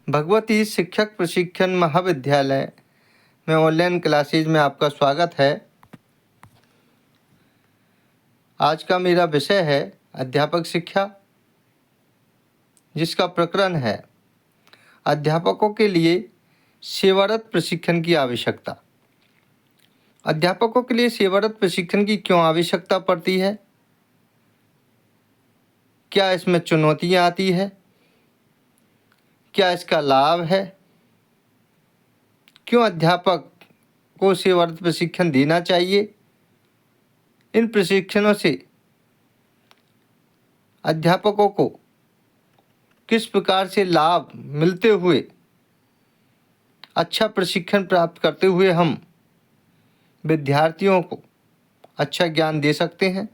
भगवती शिक्षक प्रशिक्षण महाविद्यालय में ऑनलाइन क्लासेज में आपका स्वागत है। आज का मेरा विषय है अध्यापक शिक्षा, जिसका प्रकरण है अध्यापकों के लिए सेवारत प्रशिक्षण की आवश्यकता। अध्यापकों के लिए सेवारत प्रशिक्षण की क्यों आवश्यकता पड़ती है? क्या इसमें चुनौतियाँ आती है? क्या इसका लाभ है? क्यों अध्यापक को सेवारत प्रशिक्षण देना चाहिए? इन प्रशिक्षणों से अध्यापकों को किस प्रकार से लाभ मिलते हुए अच्छा प्रशिक्षण प्राप्त करते हुए हम विद्यार्थियों को अच्छा ज्ञान दे सकते हैं।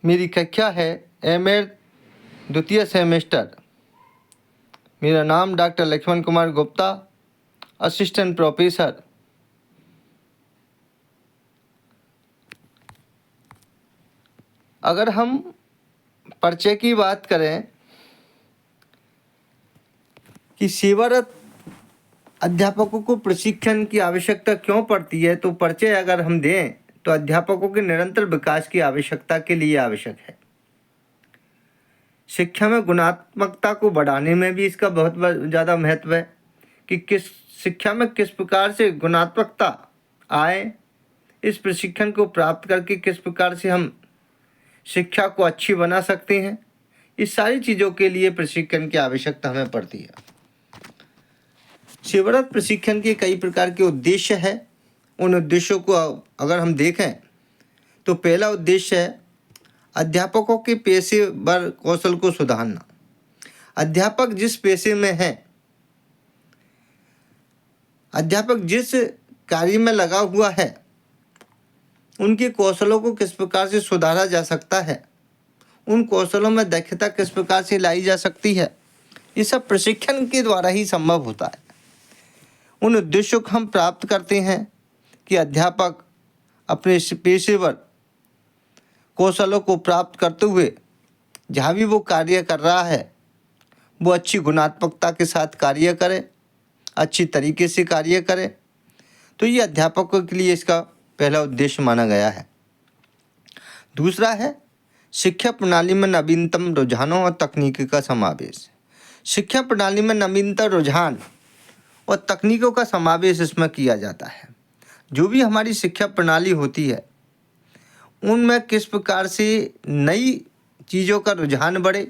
मेरी कक्षा है एमए द्वितीय सेमेस्टर। मेरा नाम doctor Lakshman Kumar Gupta, assistant professor. अगर हम परिचय की बात करें कि सेवारत अध्यापकों को प्रशिक्षण की आवश्यकता क्यों पड़ती है, तो परिचय अगर हम दें तो अध्यापकों के निरंतर विकास की आवश्यकता के लिए आवश्यक है। शिक्षा में गुणात्मकता को बढ़ाने में भी इसका बहुत ज़्यादा महत्व है कि किस शिक्षा में किस प्रकार से गुणात्मकता आए, इस प्रशिक्षण को प्राप्त करके किस प्रकार से हम शिक्षा को अच्छी बना सकते हैं। इस सारी चीज़ों के लिए प्रशिक्षण की आवश्यकता हमें पड़ती है। सेवारत प्रशिक्षण के कई प्रकार के उद्देश्य हैं। उन उद्देश्यों को अगर हम देखें तो पहला उद्देश्य है अध्यापकों के पेशेवर कौशल को सुधारना। अध्यापक जिस पेशे में है, अध्यापक जिस कार्य में लगा हुआ है, उनके कौशलों को किस प्रकार से सुधारा जा सकता है, उन कौशलों में दक्षता किस प्रकार से लाई जा सकती है, ये सब प्रशिक्षण के द्वारा ही संभव होता है। उन उद्देश्यों को हम प्राप्त करते हैं कि अध्यापक अपने पेशेवर कौशलों को प्राप्त करते हुए जहाँ भी वो कार्य कर रहा है वो अच्छी गुणात्मकता के साथ कार्य करे, अच्छी तरीके से कार्य करे। तो ये अध्यापकों के लिए इसका पहला उद्देश्य माना गया है। दूसरा है शिक्षा प्रणाली में नवीनतम रुझानों और तकनीकी का समावेश। शिक्षा प्रणाली में नवीनतम रुझान और तकनीकों का समावेश इसमें किया जाता है। जो भी हमारी शिक्षा प्रणाली होती है उनमें किस प्रकार से नई चीज़ों का रुझान बढ़े,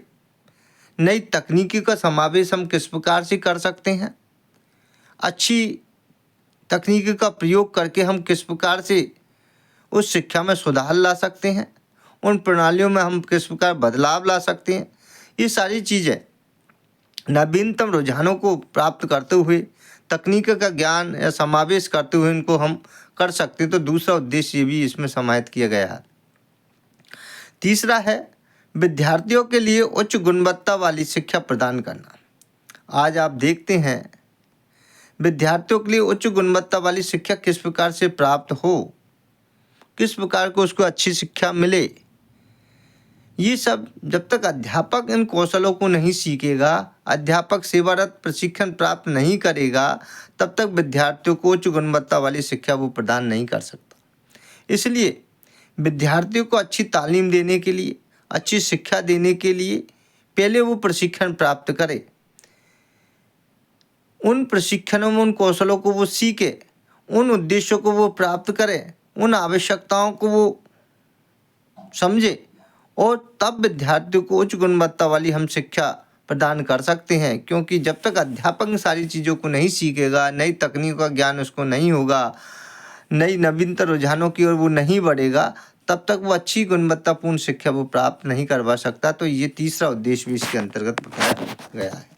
नई तकनीकी का समावेश हम किस प्रकार से कर सकते हैं, अच्छी तकनीकी का प्रयोग करके हम किस प्रकार से उस शिक्षा में सुधार ला सकते हैं, उन प्रणालियों में हम किस प्रकार बदलाव ला सकते हैं। ये सारी चीज़ें नवीनतम रुझानों को प्राप्त करते हुए, तकनीक का ज्ञान या समावेश करते हुए इनको हम कर सकते। तो दूसरा उद्देश्य ये भी इसमें समाहित किया गया है। तीसरा है विद्यार्थियों के लिए उच्च गुणवत्ता वाली शिक्षा प्रदान करना। आज आप देखते हैं विद्यार्थियों के लिए उच्च गुणवत्ता वाली शिक्षा किस प्रकार से प्राप्त हो, किस प्रकार को उसको अच्छी शिक्षा मिले। ये सब जब तक अध्यापक इन कौशलों को नहीं सीखेगा, अध्यापक सेवारत प्रशिक्षण प्राप्त नहीं करेगा, तब तक विद्यार्थियों को उच्च गुणवत्ता वाली शिक्षा वो प्रदान नहीं कर सकता। इसलिए विद्यार्थियों को अच्छी तालीम देने के लिए, अच्छी शिक्षा देने के लिए पहले वो प्रशिक्षण प्राप्त करे। उन प्रशिक्षणों में उन कौशलों को वो सीखे, उन उद्देश्यों को वो प्राप्त करे, उन आवश्यकताओं को वो समझे और तब विद्यार्थियों को उच्च गुणवत्ता वाली हम शिक्षा प्रदान कर सकते हैं। क्योंकि जब तक अध्यापक इन सारी चीज़ों को नहीं सीखेगा, नई तकनीक का ज्ञान उसको नहीं होगा, नई नवीनतम रुझानों की ओर वो नहीं बढ़ेगा, तब तक वो अच्छी गुणवत्तापूर्ण शिक्षा वो प्राप्त नहीं करवा सकता। तो ये तीसरा उद्देश्य भी इसके अंतर्गत बताया गया है।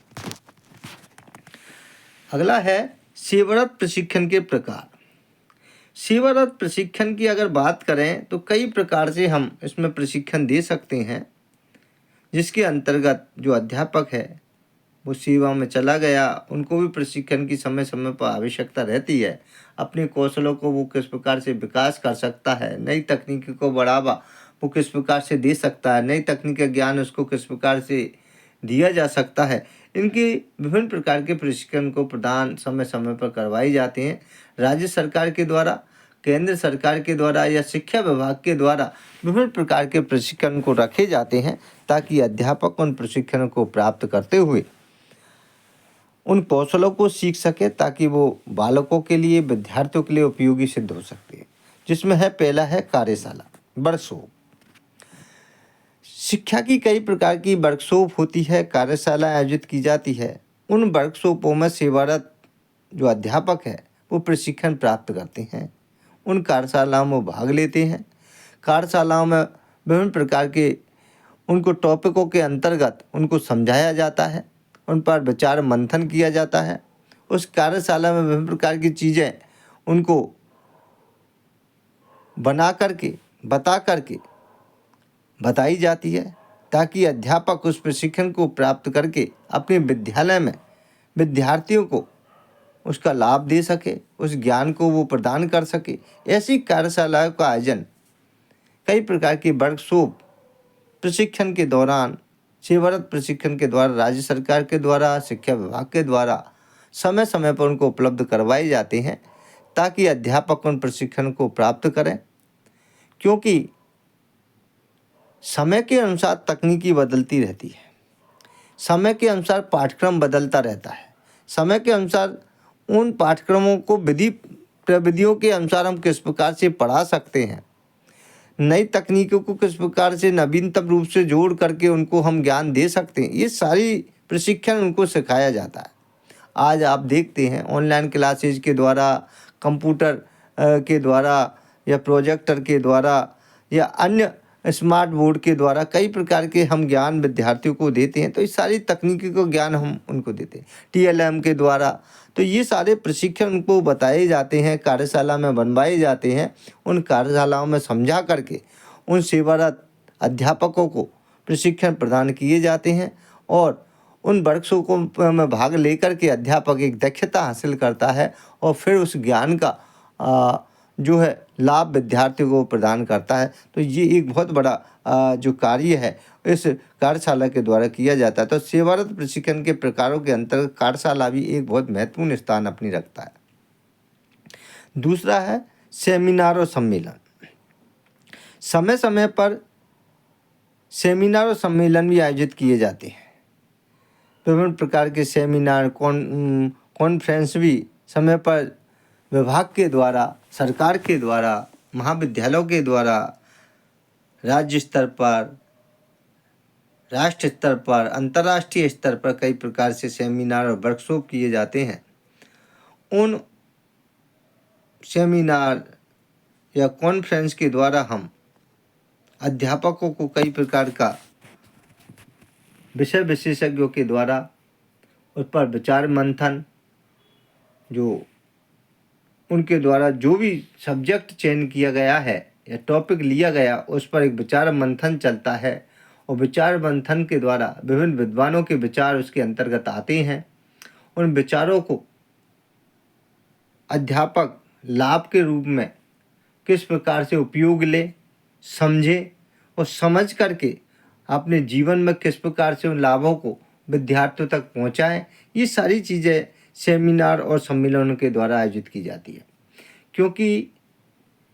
अगला है सेवारत प्रशिक्षण के प्रकार। सेवारत प्रशिक्षण की अगर बात करें तो कई प्रकार से हम इसमें प्रशिक्षण दे सकते हैं, जिसके अंतर्गत जो अध्यापक है वो सेवा में चला गया, उनको भी प्रशिक्षण की समय समय पर आवश्यकता रहती है। अपने कौशलों को वो किस प्रकार से विकास कर सकता है, नई तकनीकी को बढ़ावा वो किस प्रकार से दे सकता है, नई तकनीक का ज्ञान उसको किस प्रकार से दिया जा सकता है, इनके विभिन्न प्रकार के प्रशिक्षण को प्रदान समय समय पर करवाए जाते हैं। राज्य सरकार के द्वारा, केंद्र सरकार के द्वारा या शिक्षा विभाग के द्वारा विभिन्न प्रकार के प्रशिक्षण को रखे जाते हैं ताकि अध्यापक उन प्रशिक्षण को प्राप्त करते हुए उन कौशलों को सीख सके ताकि वो बालकों के लिए, विद्यार्थियों के लिए उपयोगी सिद्ध हो सकते हैं। जिसमें है पहला है कार्यशाला, वर्कशॉप। शिक्षा की कई प्रकार की वर्कशॉप होती है, कार्यशाला आयोजित की जाती है। उन वर्कशॉपों में सेवारत जो अध्यापक है वो प्रशिक्षण प्राप्त करते हैं, उन कार्यशालाओं में भाग लेते हैं। कार्यशालाओं में विभिन्न प्रकार के उनको टॉपिकों के अंतर्गत उनको समझाया जाता है, उन पर विचार मंथन किया जाता है। उस कार्यशाला में विभिन्न प्रकार की चीज़ें उनको बना करके, बता करके बताई जाती है ताकि अध्यापक उस प्रशिक्षण को प्राप्त करके अपने विद्यालय में विद्यार्थियों को उसका लाभ दे सके, उस ज्ञान को वो प्रदान कर सके। ऐसी कार्यशालाओं का आयोजन कई प्रकार की वर्कशॉप प्रशिक्षण के दौरान, सेवारत प्रशिक्षण के द्वारा, राज्य सरकार के द्वारा, शिक्षा विभाग के द्वारा समय समय पर उनको उपलब्ध करवाए जाते हैं ताकि अध्यापक उन प्रशिक्षण को प्राप्त करें। क्योंकि समय के अनुसार तकनीकी बदलती रहती है, समय के अनुसार पाठ्यक्रम बदलता रहता है, समय के अनुसार उन पाठ्यक्रमों को विधि प्रविधियों के अनुसार हम किस प्रकार से पढ़ा सकते हैं, नई तकनीकों को किस प्रकार से नवीनतम रूप से जोड़ करके उनको हम ज्ञान दे सकते हैं, ये सारी प्रशिक्षण उनको सिखाया जाता है। आज आप देखते हैं ऑनलाइन क्लासेज के द्वारा, कंप्यूटर के द्वारा या प्रोजेक्टर के द्वारा या अन्य स्मार्ट बोर्ड के द्वारा कई प्रकार के हम ज्ञान विद्यार्थियों को देते हैं। तो इस सारी तकनीकी को ज्ञान हम उनको देते हैं TLM के द्वारा। तो ये सारे प्रशिक्षण उनको बताए जाते हैं, कार्यशाला में बनवाए जाते हैं। उन कार्यशालाओं में समझा करके उन सेवारत अध्यापकों को प्रशिक्षण प्रदान किए जाते हैं और उन वर्कशॉपों में भाग लेकर के अध्यापक एक दक्षता हासिल करता है और फिर उस ज्ञान का जो है लाभ विद्यार्थियों को प्रदान करता है। तो ये एक बहुत बड़ा जो कार्य है इस कार्यशाला के द्वारा किया जाता है। तो सेवारत प्रशिक्षण के प्रकारों के अंतर्गत कार्यशाला भी एक बहुत महत्वपूर्ण स्थान अपनी रखता है। दूसरा है सेमिनार और सम्मेलन। समय समय पर सेमिनार और सम्मेलन भी आयोजित किए जाते हैं। विभिन्न प्रकार के सेमिनार, कॉन्फ्रेंस भी समय पर विभाग के द्वारा, सरकार के द्वारा, महाविद्यालयों के द्वारा राज्य स्तर पर, राष्ट्र स्तर पर, अंतर्राष्ट्रीय स्तर पर कई प्रकार से सेमिनार और वर्कशॉप किए जाते हैं। उन सेमिनार या कॉन्फ्रेंस के द्वारा हम अध्यापकों को कई प्रकार का विषय विशेषज्ञों के द्वारा उस पर विचार मंथन, जो उनके द्वारा जो भी सब्जेक्ट चयन किया गया है या टॉपिक लिया गया उस पर एक विचार मंथन चलता है और विचार मंथन के द्वारा विभिन्न विद्वानों के विचार उसके अंतर्गत आते हैं। उन विचारों को अध्यापक लाभ के रूप में किस प्रकार से उपयोग ले, समझे और समझ करके अपने जीवन में किस प्रकार से उन लाभों को विद्यार्थियों तक पहुंचाएं, ये सारी चीज़ें सेमिनार और सम्मेलनों के द्वारा आयोजित की जाती है। क्योंकि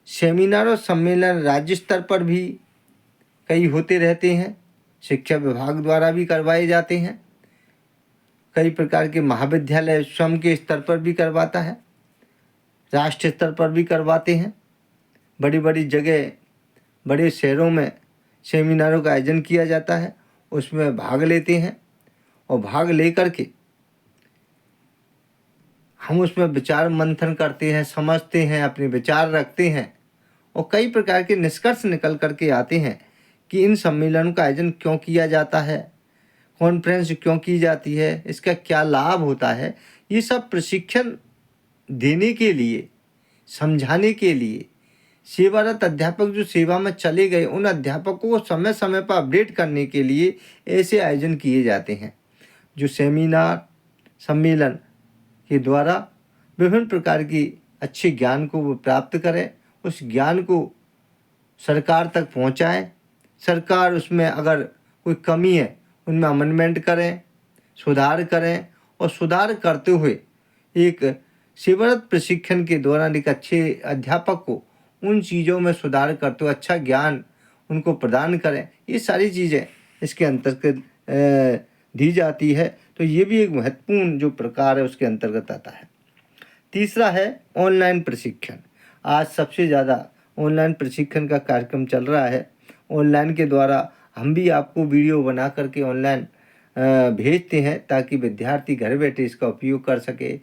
सेमिनार और सम्मेलन राज्य स्तर पर भी कई होते रहते हैं, शिक्षा विभाग द्वारा भी करवाए जाते हैं, कई प्रकार के महाविद्यालय स्वयं के स्तर पर भी करवाता है, राष्ट्र स्तर पर भी करवाते हैं। बड़ी बड़ी जगह, बड़े शहरों में सेमिनारों का आयोजन किया जाता है, उसमें भाग लेते हैं और भाग लेकर के हम उसमें विचार मंथन करते हैं, समझते हैं, अपने विचार रखते हैं और कई प्रकार के निष्कर्ष निकल करके आते हैं कि इन सम्मेलनों का आयोजन क्यों किया जाता है, कॉन्फ्रेंस क्यों की जाती है, इसका क्या लाभ होता है। ये सब प्रशिक्षण देने के लिए, समझाने के लिए सेवारत अध्यापक जो सेवा में चले गए उन अध्यापकों को समय समय पर अपडेट करने के लिए ऐसे आयोजन किए जाते हैं जो सेमिनार सम्मेलन के द्वारा विभिन्न प्रकार की अच्छे ज्ञान को वो प्राप्त करें, उस ज्ञान को सरकार तक पहुंचाएं। सरकार उसमें अगर कोई कमी है उनमें अमेंडमेंट करें, सुधार करें, और सुधार करते हुए एक सेवारत प्रशिक्षण के दौरान एक अच्छे अध्यापक को उन चीज़ों में सुधार करते हुए अच्छा ज्ञान उनको प्रदान करें। ये सारी चीज़ें इसके अंतर्गत दी जाती है। तो ये भी एक महत्वपूर्ण जो प्रकार है उसके अंतर्गत आता है। तीसरा है ऑनलाइन प्रशिक्षण। आज सबसे ज़्यादा ऑनलाइन प्रशिक्षण का कार्यक्रम चल रहा है। ऑनलाइन के द्वारा हम भी आपको वीडियो बना करके ऑनलाइन भेजते हैं ताकि विद्यार्थी घर बैठे इसका उपयोग कर सके।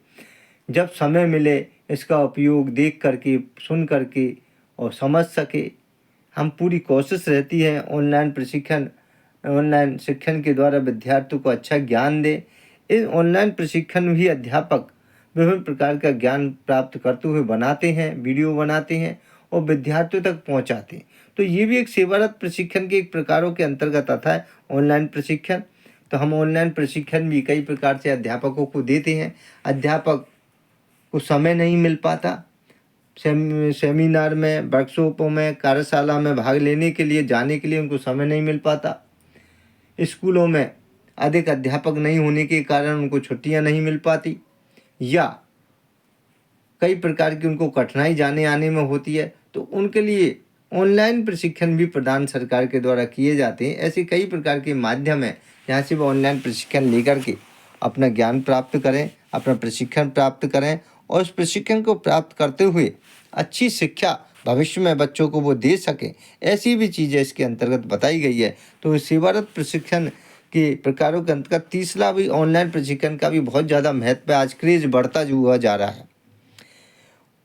जब समय मिले इसका उपयोग देख करके, सुन करके और समझ सके। हम पूरी कोशिश रहती है ऑनलाइन शिक्षण के द्वारा विद्यार्थियों को अच्छा ज्ञान दे। इस ऑनलाइन प्रशिक्षण में भी अध्यापक विभिन्न प्रकार का ज्ञान प्राप्त करते हुए बनाते हैं, वीडियो बनाते हैं और विद्यार्थियों तक पहुंचाते हैं। तो ये भी एक सेवारत प्रशिक्षण के एक प्रकारों के अंतर्गत आता है ऑनलाइन प्रशिक्षण। तो हम ऑनलाइन प्रशिक्षण भी कई प्रकार से अध्यापकों को देते हैं। अध्यापक को समय नहीं मिल पाता, सेमिनार में, वर्कशॉपों में, कार्यशाला में भाग लेने के लिए, जाने के लिए उनको समय नहीं मिल पाता। स्कूलों में अधिक अध्यापक नहीं होने के कारण उनको छुट्टियां नहीं मिल पाती, या कई प्रकार की उनको कठिनाई जाने आने में होती है। तो उनके लिए ऑनलाइन प्रशिक्षण भी प्रदान सरकार के द्वारा किए जाते हैं। ऐसे कई प्रकार के माध्यम हैं जहाँ से वो ऑनलाइन प्रशिक्षण लेकर के अपना ज्ञान प्राप्त करें, अपना प्रशिक्षण प्राप्त करें, और उस प्रशिक्षण को प्राप्त करते हुए अच्छी शिक्षा भविष्य में बच्चों को वो दे सकें। ऐसी भी चीज़ें इसके अंतर्गत बताई गई है। तो सेवारत प्रशिक्षण के प्रकारों के अंतर्गत तीसरा भी ऑनलाइन प्रशिक्षण का भी बहुत ज़्यादा महत्व है। आज क्रेज बढ़ता हुआ जा रहा है।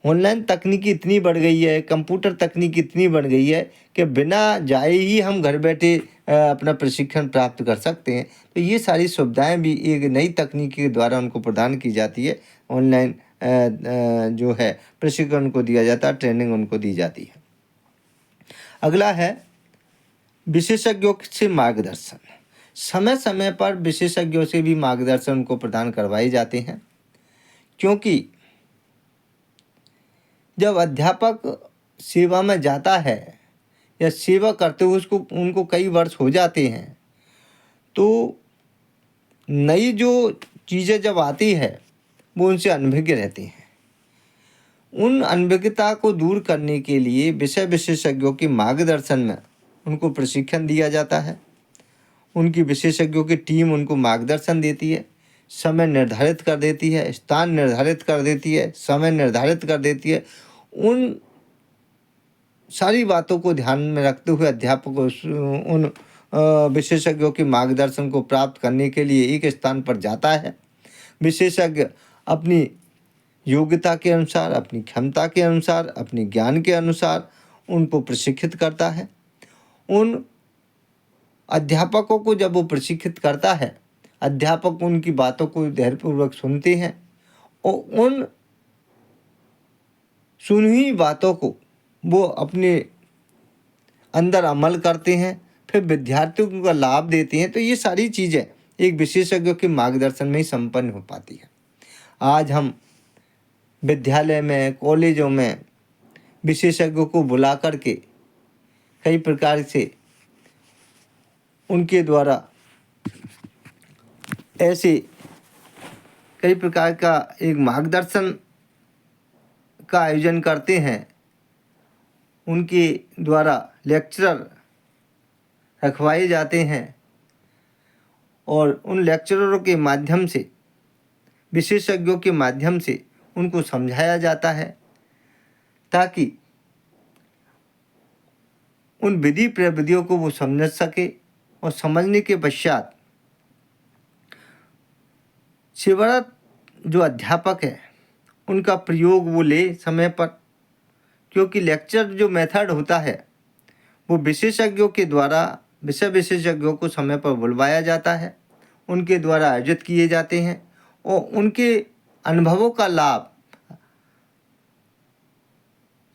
ऑनलाइन तकनीकी इतनी बढ़ गई है, कंप्यूटर तकनीक इतनी बढ़ गई है कि बिना जाए ही हम घर बैठे अपना प्रशिक्षण प्राप्त कर सकते हैं। तो ये सारी सुविधाएं भी एक नई तकनीक के द्वारा उनको प्रदान की जाती है। ऑनलाइन जो है प्रशिक्षण उनको दिया जाता है, ट्रेनिंग उनको दी जाती है। अगला है विशेषज्ञों से मार्गदर्शन। समय समय पर विशेषज्ञों से भी मार्गदर्शन उनको प्रदान करवाए जाते हैं, क्योंकि जब अध्यापक सेवा में जाता है या सेवा करते हुए उनको कई वर्ष हो जाते हैं, तो नई जो चीज़ें जब आती है वो उनसे अनभिज्ञ रहती हैं। उन अनभिज्ञता को दूर करने के लिए विषय विशेषज्ञों के मार्गदर्शन में उनको प्रशिक्षण दिया जाता है। उनकी विशेषज्ञों की टीम उनको मार्गदर्शन देती है, समय निर्धारित कर देती है, स्थान निर्धारित कर देती है, समय निर्धारित कर देती है। उन सारी बातों को ध्यान में रखते हुए अध्यापक उन विशेषज्ञों के मार्गदर्शन को प्राप्त करने के लिए एक स्थान पर जाता है। विशेषज्ञ अपनी योग्यता के अनुसार, अपनी क्षमता के अनुसार, अपने ज्ञान के अनुसार उनको प्रशिक्षित करता है। उन अध्यापकों को जब वो प्रशिक्षित करता है, अध्यापक उनकी बातों को धैर्यपूर्वक सुनते हैं और उन सुनी हुई बातों को वो अपने अंदर अमल करते हैं, फिर विद्यार्थियों को का लाभ देते हैं। तो ये सारी चीज़ें एक विशेषज्ञ के मार्गदर्शन में ही संपन्न हो पाती है। आज हम विद्यालय में, कॉलेजों में विशेषज्ञों को बुला करके कई प्रकार से उनके द्वारा ऐसे कई प्रकार का एक मार्गदर्शन का आयोजन करते हैं। उनके द्वारा लेक्चरर रखवाए जाते हैं और उन लेक्चररों के माध्यम से, विशेषज्ञों के माध्यम से उनको समझाया जाता है, ताकि उन विधि प्रविधियों को वो समझ सके और समझने के पश्चात सेवारत जो अध्यापक है उनका प्रयोग वो ले समय पर। क्योंकि लेक्चर जो मेथड होता है वो विशेषज्ञों के द्वारा विषय विशेषज्ञों को समय पर बुलवाया जाता है, उनके द्वारा आयोजित किए जाते हैं और उनके अनुभवों का लाभ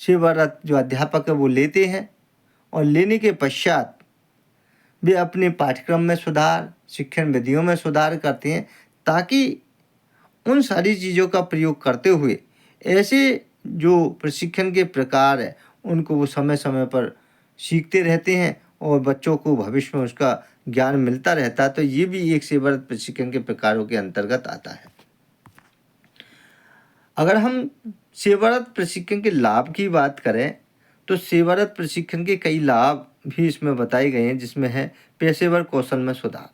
सेवारत जो अध्यापक है वो लेते हैं। और लेने के पश्चात वे अपने पाठ्यक्रम में सुधार, शिक्षण विधियों में सुधार करते हैं, ताकि उन सारी चीज़ों का प्रयोग करते हुए ऐसे जो प्रशिक्षण के प्रकार है उनको वो समय समय पर सीखते रहते हैं और बच्चों को भविष्य में उसका ज्ञान मिलता रहता है। तो ये भी एक सेवारत प्रशिक्षण के प्रकारों के अंतर्गत आता है। अगर हम सेवारत प्रशिक्षण के लाभ की बात करें तो सेवारत प्रशिक्षण के कई लाभ भी इसमें बताए गए हैं, जिसमें है पेशेवर कौशल में सुधार।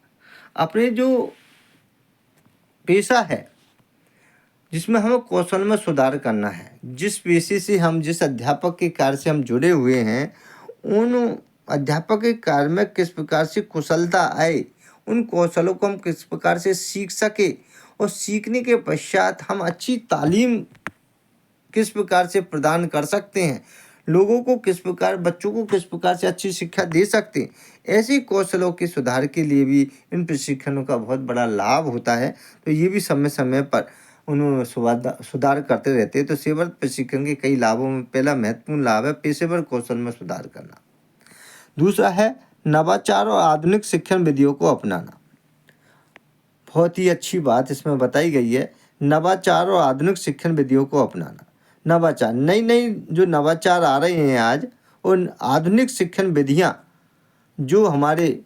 अपने जो पेशा है जिसमें हमें कौशल में सुधार करना है, जिस पेशे से हम, जिस अध्यापक के कार्य से हम जुड़े हुए हैं, उन अध्यापक के कार्य में किस प्रकार से कुशलता आए, उन कौशलों को हम किस प्रकार से सीख सके और सीखने के पश्चात हम अच्छी तालीम किस प्रकार से प्रदान कर सकते हैं, लोगों को किस प्रकार, बच्चों को किस प्रकार से अच्छी शिक्षा दे सकते हैं, ऐसे कौशलों के सुधार के लिए भी इन प्रशिक्षणों का बहुत बड़ा लाभ होता है। तो ये भी समय समय पर उन्होंने सुधार करते रहते हैं। तो सेवारत प्रशिक्षण के कई लाभों में पहला महत्वपूर्ण लाभ है पेशेवर कौशल में सुधार करना। दूसरा है नवाचार और आधुनिक शिक्षण विधियों को अपनाना। बहुत ही अच्छी बात इसमें बताई गई है, नवाचार और आधुनिक शिक्षण विधियों को अपनाना। नवाचार, नई नई जो नवाचार आ रहे हैं आज, उन आधुनिक शिक्षण विधियाँ जो हमारे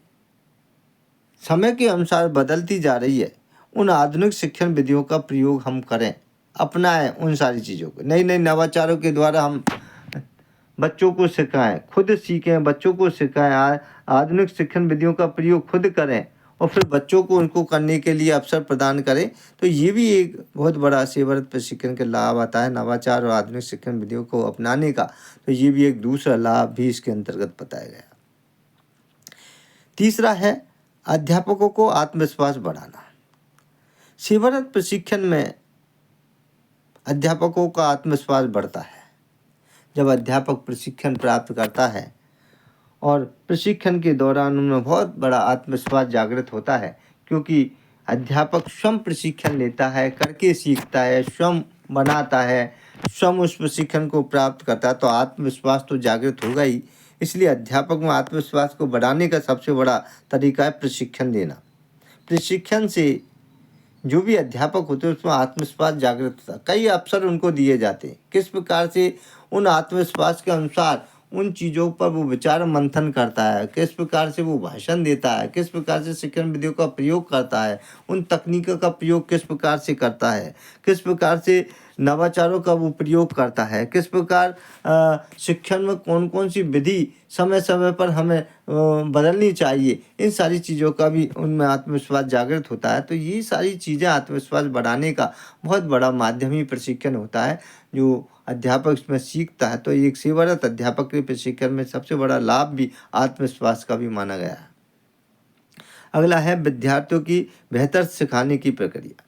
समय के अनुसार बदलती जा रही है, उन आधुनिक शिक्षण विधियों का प्रयोग हम करें, अपनाएं उन सारी चीज़ों को। नई नई नवाचारों के द्वारा हम बच्चों को सिखाएं, खुद सीखें, बच्चों को सिखाएं, आधुनिक शिक्षण विधियों का प्रयोग खुद करें और फिर बच्चों को उनको करने के लिए अवसर प्रदान करें। तो ये भी एक बहुत बड़ा सेवारत प्रशिक्षण के लाभ आता है, नवाचार और आधुनिक शिक्षण विधियों को अपनाने का। तो ये भी एक दूसरा लाभ भी इसके अंतर्गत बताया गया। तीसरा है अध्यापकों को आत्मविश्वास बढ़ाना। सेवारत प्रशिक्षण में अध्यापकों का आत्मविश्वास बढ़ता है। जब अध्यापक प्रशिक्षण प्राप्त करता है और प्रशिक्षण के दौरान उनमें बहुत बड़ा आत्मविश्वास जागृत होता है, क्योंकि अध्यापक स्वयं प्रशिक्षण लेता है, करके सीखता है, स्वयं बनाता है, स्वयं उस प्रशिक्षण को प्राप्त करता है, तो आत्मविश्वास तो जागृत होगा ही। इसलिए अध्यापक में आत्मविश्वास को बढ़ाने का सबसे बड़ा तरीका है प्रशिक्षण देना। प्रशिक्षण से जो भी अध्यापक होते हैं उसमें आत्मविश्वास जागृत होता है। कई अवसर उनको दिए जाते हैं, किस प्रकार से उन आत्मविश्वास के अनुसार उन चीज़ों पर वो विचार मंथन करता है, किस प्रकार से वो भाषण देता है, किस प्रकार से शिक्षण विधियों का प्रयोग करता है, उन तकनीकों का प्रयोग किस प्रकार से करता है, किस प्रकार से नवाचारों का वो प्रयोग करता है, किस प्रकार शिक्षण में कौन कौन सी विधि समय समय पर हमें बदलनी चाहिए, इन सारी चीज़ों का भी उनमें आत्मविश्वास जागृत होता है। तो ये सारी चीज़ें आत्मविश्वास बढ़ाने का बहुत बड़ा माध्यम ही प्रशिक्षण होता है, जो अध्यापक इसमें सीखता है। तो एक सेवारत अध्यापक के प्रशिक्षण में सबसे बड़ा लाभ भी आत्मविश्वास का भी माना गया है। अगला है विद्यार्थियों की बेहतर सिखाने की प्रक्रिया।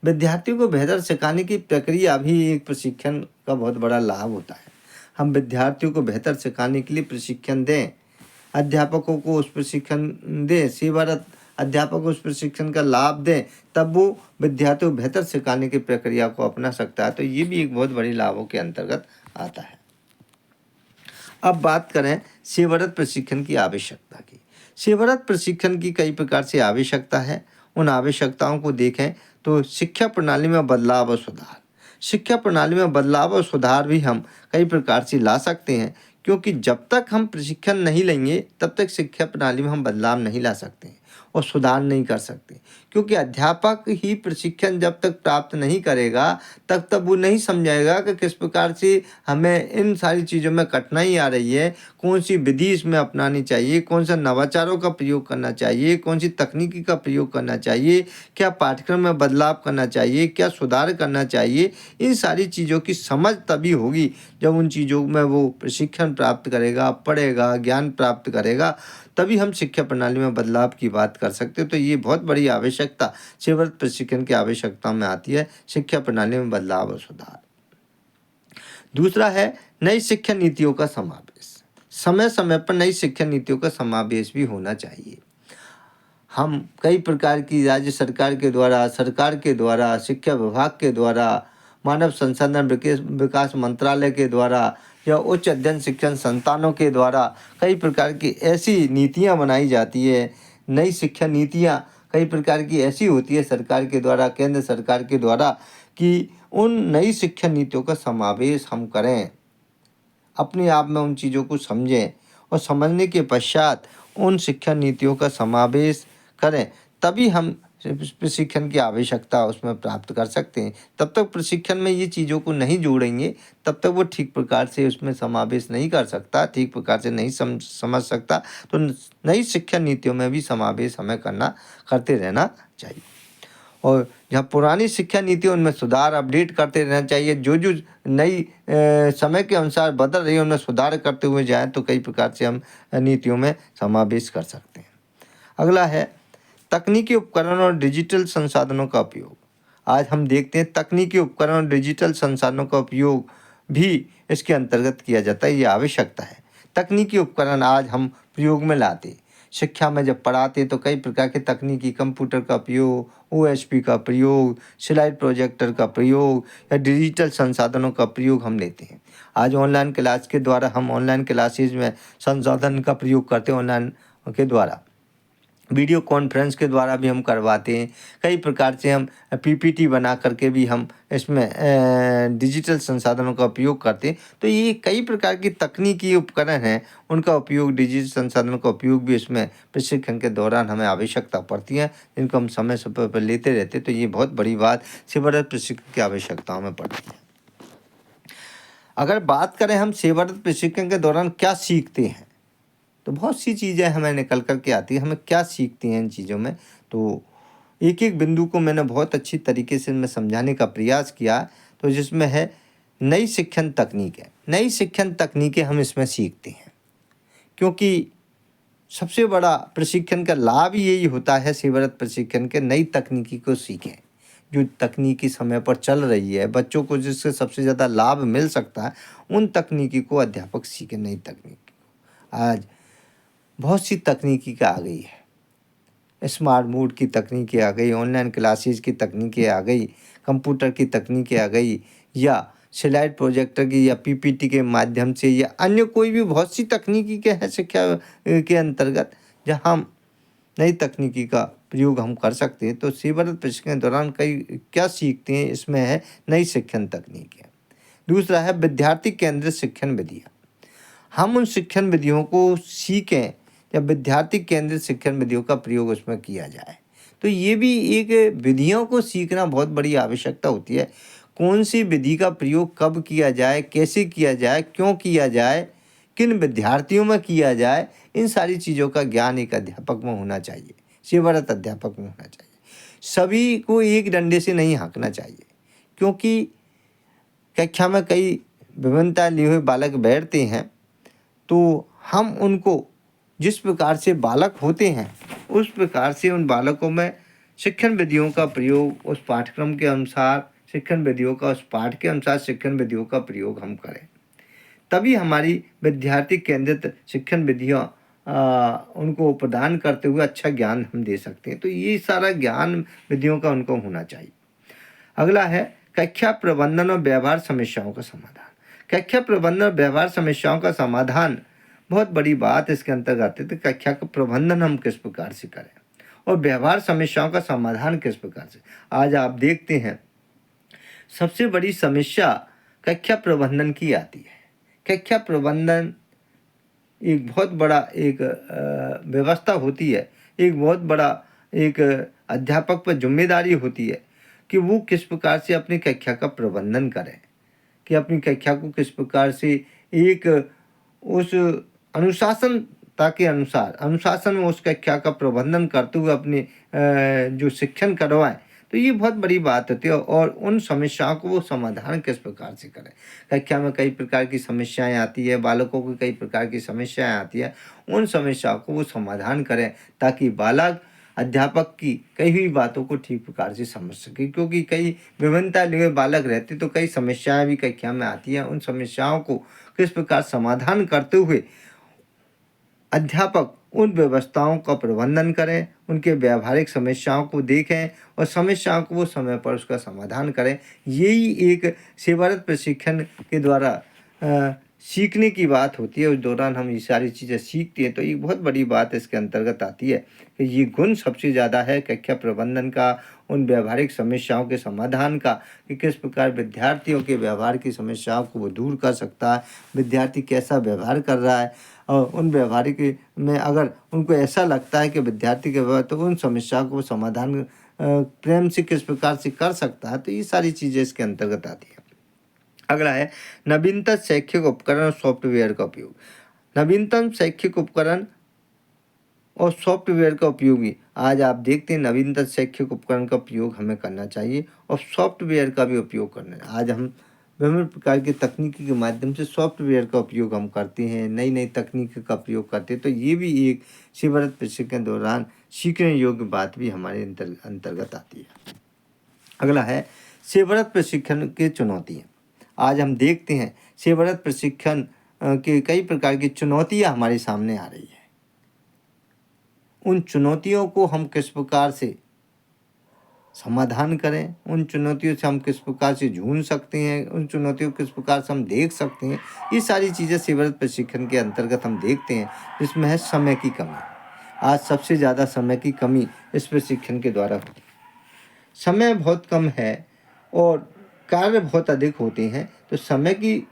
विद्यार्थियों को बेहतर सिखाने की प्रक्रिया भी एक प्रशिक्षण का बहुत बड़ा लाभ होता है। हम विद्यार्थियों को बेहतर सिखाने के लिए प्रशिक्षण दें, अध्यापकों को उस प्रशिक्षण दें, सेवारत अध्यापक उस प्रशिक्षण का लाभ दें, तब वो विद्यार्थियों को बेहतर सिखाने की प्रक्रिया को अपना सकता है। तो ये भी एक बहुत बड़ी लाभों के अंतर्गत आता है। अब बात करें सेवारत प्रशिक्षण की आवश्यकता की। सेवारत प्रशिक्षण की कई प्रकार से आवश्यकता है। उन आवश्यकताओं को देखें तो शिक्षा प्रणाली में बदलाव और सुधार। शिक्षा प्रणाली में बदलाव और सुधार भी हम कई प्रकार से ला सकते हैं, क्योंकि जब तक हम प्रशिक्षण नहीं लेंगे तब तक शिक्षा प्रणाली में हम बदलाव नहीं ला सकते हैं और सुधार नहीं कर सकते। क्योंकि अध्यापक ही प्रशिक्षण जब तक प्राप्त नहीं करेगा तब तक वो नहीं समझाएगा कि किस प्रकार से हमें इन सारी चीज़ों में कठिनाई आ रही है, कौन सी विधि इसमें अपनानी चाहिए, कौन सा नवाचारों का प्रयोग करना चाहिए, कौन सी तकनीकी का प्रयोग करना चाहिए, क्या पाठ्यक्रम में बदलाव करना चाहिए, क्या सुधार करना चाहिए। इन सारी चीज़ों की समझ तभी होगी जब उन चीज़ों में वो प्रशिक्षण प्राप्त करेगा, पढ़ेगा, ज्ञान प्राप्त करेगा, तभी हम शिक्षा प्रणाली में बदलाव की बात कर सकते हैं। तो ये बहुत बड़ी आवश्यकता सेवारत प्रशिक्षण की आवश्यकता में आती है, शिक्षा प्रणाली में बदलाव और सुधार। दूसरा है नई शिक्षा नीतियों का समावेश। समय समय पर नई शिक्षा नीतियों का समावेश भी होना चाहिए। हम कई प्रकार की राज्य सरकार के द्वारा, शिक्षा विभाग के द्वारा, मानव संसाधन विकास मंत्रालय के द्वारा या उच्च अध्ययन शिक्षण संस्थानों के द्वारा कई प्रकार की ऐसी नीतियां बनाई जाती है। नई शिक्षा नीतियां कई प्रकार की ऐसी होती है सरकार के द्वारा, केंद्र सरकार के द्वारा, कि उन नई शिक्षा नीतियों का समावेश हम करें, अपने आप में उन चीज़ों को समझें और समझने के पश्चात उन शिक्षा नीतियों का समावेश करें, तभी हम प्रशिक्षण की आवश्यकता उसमें प्राप्त कर सकते हैं। तब तक प्रशिक्षण में ये चीज़ों को नहीं जोड़ेंगे, तब तक वो ठीक प्रकार से उसमें समावेश नहीं कर सकता, ठीक प्रकार से नहीं समझ सकता। तो नई शिक्षा नीतियों में भी समावेश हमें करते रहना चाहिए। और जहाँ पुरानी शिक्षा नीति उनमें सुधार अपडेट करते रहना चाहिए। जो नई समय के अनुसार बदल रही है उनमें सुधार करते हुए जाएँ तो कई प्रकार से हम नीतियों में समावेश कर सकते हैं। अगला है तकनीकी उपकरण और डिजिटल संसाधनों का उपयोग। आज हम देखते हैं तकनीकी उपकरण और डिजिटल संसाधनों का उपयोग भी इसके अंतर्गत किया जाता है, ये आवश्यकता है। तकनीकी उपकरण आज हम प्रयोग में लाते, शिक्षा में जब पढ़ाते तो कई प्रकार के तकनीकी कंप्यूटर का प्रयोग, OSP का प्रयोग, स्लाइड प्रोजेक्टर का प्रयोग या डिजिटल संसाधनों का प्रयोग हम लेते हैं। आज ऑनलाइन क्लास के द्वारा हम ऑनलाइन क्लासेज में संसाधन का प्रयोग करते हैं। ऑनलाइन के द्वारा वीडियो कॉन्फ्रेंस के द्वारा भी हम करवाते हैं। कई प्रकार से हम PPT बना करके भी हम इसमें डिजिटल संसाधनों का उपयोग करते हैं। तो ये कई प्रकार की तकनीकी उपकरण हैं, उनका उपयोग, डिजिटल संसाधनों का उपयोग भी इसमें प्रशिक्षण के दौरान हमें आवश्यकता पड़ती है, जिनको हम समय समय पर लेते रहते। तो ये बहुत बड़ी बात सेवारत प्रशिक्षण की आवश्यकताओं में पड़ती है। अगर बात करें हम सेवारत प्रशिक्षण के दौरान क्या सीखते हैं, तो बहुत सी चीज़ें हमें निकल कर के आती हैं। हमें क्या सीखते हैं इन चीज़ों में, तो एक एक बिंदु को मैंने बहुत अच्छी तरीके से मैं समझाने का प्रयास किया। तो जिसमें है नई शिक्षण तकनीकें, नई शिक्षण तकनीकें हम इसमें सीखते हैं, क्योंकि सबसे बड़ा प्रशिक्षण का लाभ यही होता है सेवारत प्रशिक्षण के, नई तकनीकी को सीखें। जो तकनीकी समय पर चल रही है, बच्चों को जिससे सबसे ज़्यादा लाभ मिल सकता है, उन तकनीकी को अध्यापक सीखें। नई तकनीकी को आज बहुत सी तकनीकी आ गई है। स्मार्ट बोर्ड की तकनीकें आ गई, ऑनलाइन क्लासेज की तकनीकें आ गई, कंप्यूटर की तकनीकें आ गई, या स्लाइड प्रोजेक्टर की या PPT के माध्यम से, या अन्य कोई भी बहुत सी तकनीकी के हैं शिक्षा के अंतर्गत, जहाँ हम नई तकनीकी का प्रयोग हम कर सकते हैं। तो सेवारत प्रशिक्षण के दौरान कई क्या सीखते हैं, इसमें है नई शिक्षण तकनीकें। दूसरा है विद्यार्थी केंद्रित शिक्षण विधियाँ। हम उन शिक्षण विधियों को सीखें या विद्यार्थी केंद्रित शिक्षण विधियों का प्रयोग उसमें किया जाए। तो ये भी एक विधियों को सीखना बहुत बड़ी आवश्यकता होती है। कौन सी विधि का प्रयोग कब किया जाए, कैसे किया जाए, क्यों किया जाए, किन विद्यार्थियों में किया जाए, इन सारी चीज़ों का ज्ञान एक अध्यापक में होना चाहिए, सेवारत अध्यापक में होना चाहिए। सभी को एक डंडे से नहीं हाँकना चाहिए, क्योंकि कक्षा में कई विभिन्नता लिए हुए बालक बैठते हैं, तो हम उनको जिस प्रकार से बालक होते हैं उस प्रकार से उन बालकों में शिक्षण विधियों का प्रयोग, उस पाठ्यक्रम के अनुसार शिक्षण विधियों का, उस पाठ के अनुसार शिक्षण विधियों का प्रयोग हम करें, तभी हमारी विद्यार्थी केंद्रित शिक्षण विधियाँ उनको प्रदान करते हुए अच्छा ज्ञान हम दे सकते हैं। तो ये सारा ज्ञान विधियों का उनको होना चाहिए। अगला है कक्षा प्रबंधन और व्यवहार समस्याओं का समाधान। कक्षा प्रबंधन और व्यवहार समस्याओं का समाधान बहुत बड़ी बात इसके अंतर्गत है। तो कक्षा का प्रबंधन हम किस प्रकार से करें और व्यवहार समस्याओं का समाधान किस प्रकार से। आज आप देखते हैं सबसे बड़ी समस्या कक्षा प्रबंधन की आती है। कक्षा प्रबंधन एक बहुत बड़ा एक व्यवस्था होती है, एक बहुत बड़ा एक अध्यापक पर जिम्मेदारी होती है कि वो किस प्रकार से अपनी कक्षा का प्रबंधन करें, कि अपनी कक्षा को किस प्रकार से एक उस अनुशासनता के अनुसार अनुशासन में उस कक्षा का प्रबंधन करते हुए अपने जो शिक्षण करवाएं। तो ये बहुत बड़ी बात होती है। और उन समस्याओं को वो समाधान किस प्रकार से करें। कक्षा में कई प्रकार की समस्याएं आती है, बालकों को कई प्रकार की समस्याएं आती है, उन समस्याओं को वो समाधान करें ताकि बालक अध्यापक की कई हुई बातों को ठीक प्रकार से समझ सके। क्योंकि कई विभिन्नता लिए बालक रहते तो कई समस्याएं भी कक्षा में आती हैं। उन समस्याओं को किस प्रकार समाधान करते हुए अध्यापक उन व्यवस्थाओं का प्रबंधन करें, उनके व्यावहारिक समस्याओं को देखें और समस्याओं को वो समय पर उसका समाधान करें। यही एक सेवारत प्रशिक्षण के द्वारा सीखने की बात होती है। उस दौरान हम ये सारी चीज़ें सीखते हैं। तो ये बहुत बड़ी बात इसके अंतर्गत आती है कि ये गुण सबसे ज़्यादा है कक्षा प्रबंधन का, उन व्यावहारिक समस्याओं के समाधान का, कि किस प्रकार विद्यार्थियों के व्यवहार की समस्याओं को वो दूर कर सकता है, विद्यार्थी कैसा व्यवहार कर रहा है, और उन व्यवहारिक में अगर उनको ऐसा लगता है कि विद्यार्थी के व्यवहार तो उन समस्याओं को समाधान प्रेम से किस प्रकार से कर सकता है, तो ये सारी चीज़ें इसके अंतर्गत आती है। अगला है नवीनतम शैक्षिक उपकरण और सॉफ्टवेयर का उपयोग। नवीनतम शैक्षिक उपकरण और सॉफ्टवेयर का उपयोग भी आज आप देखते हैं, नवीनतम शैक्षिक उपकरण का उपयोग हमें करना चाहिए और सॉफ्टवेयर का भी उपयोग करना है। आज हम विभिन्न प्रकार की तकनीकी के माध्यम से सॉफ्टवेयर का उपयोग हम करते हैं, नई नई तकनीक का प्रयोग करते हैं, तो ये भी एक सेवारत प्रशिक्षण के दौरान सीखने योग्य बात भी हमारे अंतर्गत आती है। अगला है सेवारत प्रशिक्षण की चुनौतियाँ। आज हम देखते हैं सेवारत प्रशिक्षण के कई प्रकार की चुनौतियाँ हमारे सामने आ रही है। उन चुनौतियों को हम किस प्रकार से समाधान करें, उन चुनौतियों से हम किस प्रकार से जूझ सकते हैं, उन चुनौतियों को किस प्रकार से हम देख सकते हैं, ये सारी चीज़ें सेवारत प्रशिक्षण के अंतर्गत हम देखते हैं, जिसमें है समय की कमी। आज सबसे ज़्यादा समय की कमी इस प्रशिक्षण के द्वारा होती है। समय बहुत कम है और कार्य बहुत अधिक होते हैं, तो समय की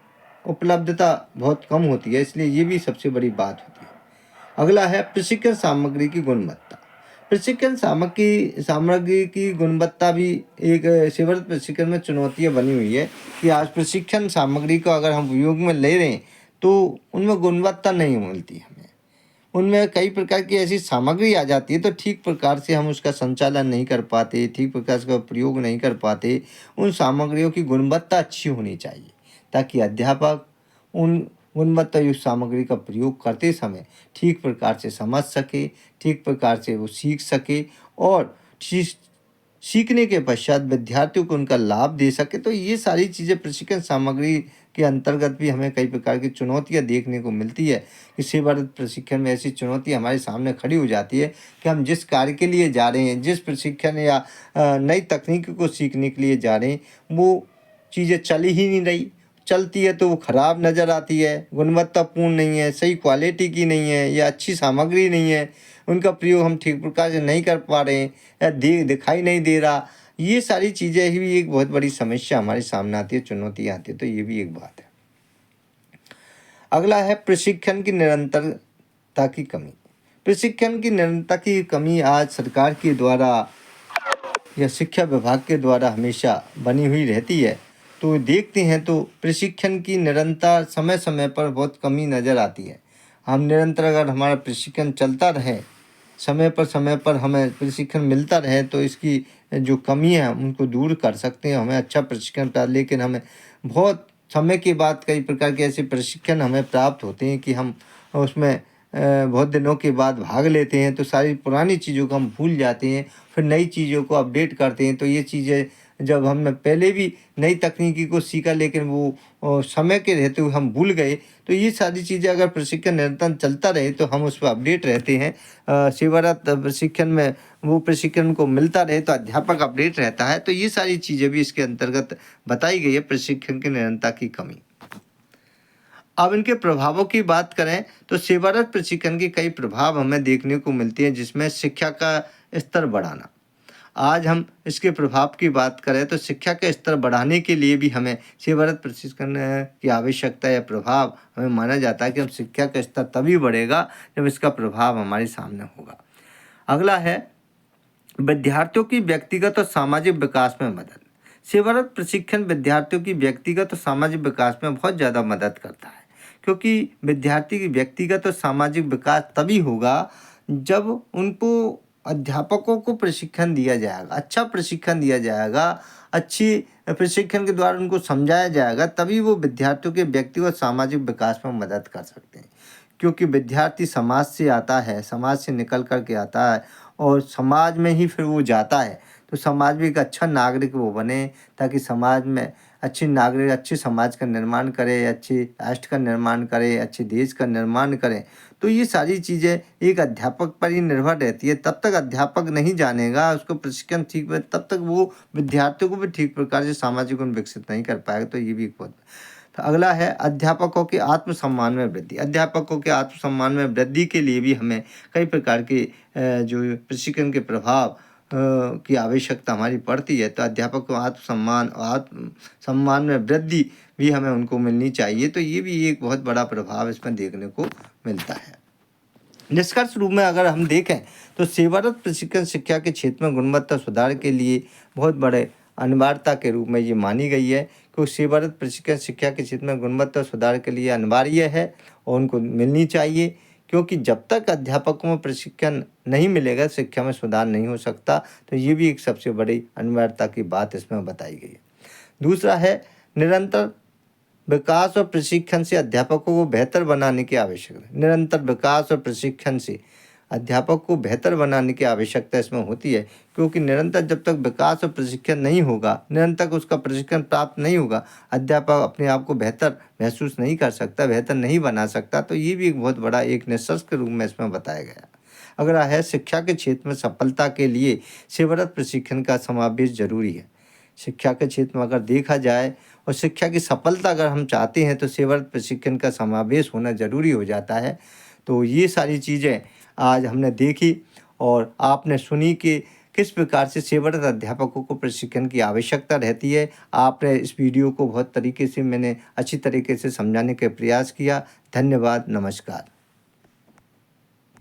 उपलब्धता बहुत कम होती है, इसलिए ये भी सबसे बड़ी बात होती है। अगला है प्रशिक्षण सामग्री की गुणवत्ता। प्रशिक्षण सामग्री की गुणवत्ता भी एक सेवारत प्रशिक्षण में चुनौतियाँ बनी हुई है कि आज प्रशिक्षण सामग्री को अगर हम उपयोग में ले रहे हैं तो उनमें गुणवत्ता नहीं मिलती हमें। उनमें कई प्रकार की ऐसी सामग्री आ जाती है तो ठीक प्रकार से हम उसका संचालन नहीं कर पाते, ठीक प्रकार से उसका प्रयोग नहीं कर पाते। उन सामग्रियों की गुणवत्ता अच्छी होनी चाहिए ताकि अध्यापक उन गुणवत्ता युक्त सामग्री का प्रयोग करते समय ठीक प्रकार से समझ सके, ठीक प्रकार से वो सीख सके और सीखने के पश्चात विद्यार्थियों को उनका लाभ दे सके। तो ये सारी चीज़ें प्रशिक्षण सामग्री के अंतर्गत भी हमें कई प्रकार की चुनौतियाँ देखने को मिलती है कि सेवारत प्रशिक्षण में ऐसी चुनौती हमारे सामने खड़ी हो जाती है कि हम जिस कार्य के लिए जा रहे हैं, जिस प्रशिक्षण या नई तकनीक को सीखने के लिए जा रहे हैं, वो चीज़ें चल ही नहीं रही, चलती है तो वो ख़राब नज़र आती है, गुणवत्तापूर्ण नहीं है, सही क्वालिटी की नहीं है या अच्छी सामग्री नहीं है, उनका प्रयोग हम ठीक प्रकार से नहीं कर पा रहे हैं या दिखाई नहीं दे रहा। ये सारी चीज़ें ही एक बहुत बड़ी समस्या हमारे सामने आती है, चुनौतियाँ आती है, तो ये भी एक बात है। अगला है प्रशिक्षण की निरंतरता की कमी। प्रशिक्षण की निरंतरता की कमी आज सरकार के द्वारा या शिक्षा विभाग के द्वारा हमेशा बनी हुई रहती है। तो देखते हैं तो प्रशिक्षण की निरंतर समय समय पर बहुत कमी नज़र आती है। हम निरंतर अगर हमारा प्रशिक्षण चलता रहे, समय पर हमें प्रशिक्षण मिलता रहे, तो इसकी जो कमी है उनको दूर कर सकते हैं। हमें अच्छा प्रशिक्षण प्राप्त, लेकिन हमें बहुत समय के बाद कई प्रकार के ऐसे प्रशिक्षण हमें प्राप्त होते हैं कि हम उसमें बहुत दिनों के बाद भाग लेते हैं तो सारी पुरानी चीज़ों को हम भूल जाते हैं, फिर नई चीज़ों को अपडेट करते हैं। तो ये चीज़ें जब हमने पहले भी नई तकनीकी को सीखा लेकिन वो समय के रहते हुए हम भूल गए, तो ये सारी चीज़ें अगर प्रशिक्षण निरंतर चलता रहे तो हम उस पर अपडेट रहते हैं। सेवारत प्रशिक्षण में वो प्रशिक्षण को मिलता रहे तो अध्यापक अपडेट रहता है। तो ये सारी चीज़ें भी इसके अंतर्गत बताई गई है, प्रशिक्षण की निरंतरता की कमी। अब इनके प्रभावों की बात करें तो सेवारत प्रशिक्षण के कई प्रभाव हमें देखने को मिलते हैं, जिसमें शिक्षा का स्तर बढ़ाना। आज हम इसके प्रभाव की बात करें तो शिक्षा का स्तर बढ़ाने के लिए भी हमें सेवारत प्रशिक्षण की आवश्यकता या प्रभाव हमें माना जाता है कि हम शिक्षा का स्तर तभी बढ़ेगा जब इसका प्रभाव हमारे सामने होगा। अगला है विद्यार्थियों की व्यक्तिगत और सामाजिक विकास में मदद। सेवारत प्रशिक्षण विद्यार्थियों की व्यक्तिगत और सामाजिक विकास में बहुत ज़्यादा मदद करता है, क्योंकि विद्यार्थी की व्यक्तिगत और सामाजिक विकास तभी होगा जब उनको अध्यापकों को प्रशिक्षण दिया जाएगा, अच्छा प्रशिक्षण दिया जाएगा, अच्छी प्रशिक्षण के द्वारा उनको समझाया जाएगा, तभी वो विद्यार्थियों के व्यक्तिगत और सामाजिक विकास में मदद कर सकते हैं। क्योंकि विद्यार्थी समाज से आता है, समाज से निकल कर के आता है और समाज में ही फिर वो जाता है, तो समाज में एक अच्छा नागरिक वो बने ताकि समाज में अच्छी नागरिक अच्छे समाज का निर्माण करे, अच्छे राष्ट्र का निर्माण करे, अच्छे देश का निर्माण करें। तो ये सारी चीज़ें एक अध्यापक पर ही निर्भर रहती है। तब तक अध्यापक नहीं जानेगा उसको प्रशिक्षण ठीक है, तब तक वो विद्यार्थियों को भी ठीक प्रकार से सामाजिक गुण विकसित नहीं कर पाएगा। तो ये भी एक बहुत। तो अगला है अध्यापकों के आत्मसम्मान में वृद्धि। अध्यापकों के आत्मसम्मान में वृद्धि के लिए भी हमें कई प्रकार के जो प्रशिक्षण के प्रभाव की आवश्यकता हमारी पड़ती है, तो अध्यापक को आत्मसम्मान में वृद्धि भी हमें उनको मिलनी चाहिए। तो ये भी एक बहुत बड़ा प्रभाव इसमें देखने को मिलता है। निष्कर्ष रूप में अगर हम देखें तो सेवारत प्रशिक्षण शिक्षा के क्षेत्र में गुणवत्ता सुधार के लिए बहुत बड़े अनिवार्यता के रूप में ये मानी गई है, क्योंकि सेवारत प्रशिक्षण शिक्षा के क्षेत्र में गुणवत्ता सुधार के लिए अनिवार्य है और उनको मिलनी चाहिए, क्योंकि जब तक अध्यापकों में प्रशिक्षण नहीं मिलेगा शिक्षा में सुधार नहीं हो सकता। तो ये भी एक सबसे बड़ी अनिवार्यता की बात इसमें बताई गई है। दूसरा है निरंतर विकास और प्रशिक्षण से अध्यापकों को बेहतर बनाने की आवश्यकता है। निरंतर विकास और प्रशिक्षण से अध्यापक को बेहतर बनाने की आवश्यकता इसमें होती है, क्योंकि निरंतर जब तक विकास और प्रशिक्षण नहीं होगा, निरंतर उसका प्रशिक्षण प्राप्त नहीं होगा, अध्यापक अपने आप को बेहतर महसूस नहीं कर सकता, बेहतर नहीं बना सकता। तो ये भी एक बहुत बड़ा एक निष्कर्ष के रूप में इसमें बताया गया। अगला है शिक्षा के क्षेत्र में सफलता के लिए सेवारत प्रशिक्षण का समावेश जरूरी है। शिक्षा के क्षेत्र में अगर देखा जाए और शिक्षा की सफलता अगर हम चाहते हैं तो सेवारत प्रशिक्षण का समावेश होना ज़रूरी हो जाता है। तो ये सारी चीज़ें आज हमने देखी और आपने सुनी कि किस प्रकार से सेवारत अध्यापकों को प्रशिक्षण की आवश्यकता रहती है। आपने इस वीडियो को बहुत तरीके से मैंने अच्छी तरीके से समझाने का प्रयास किया। धन्यवाद, नमस्कार।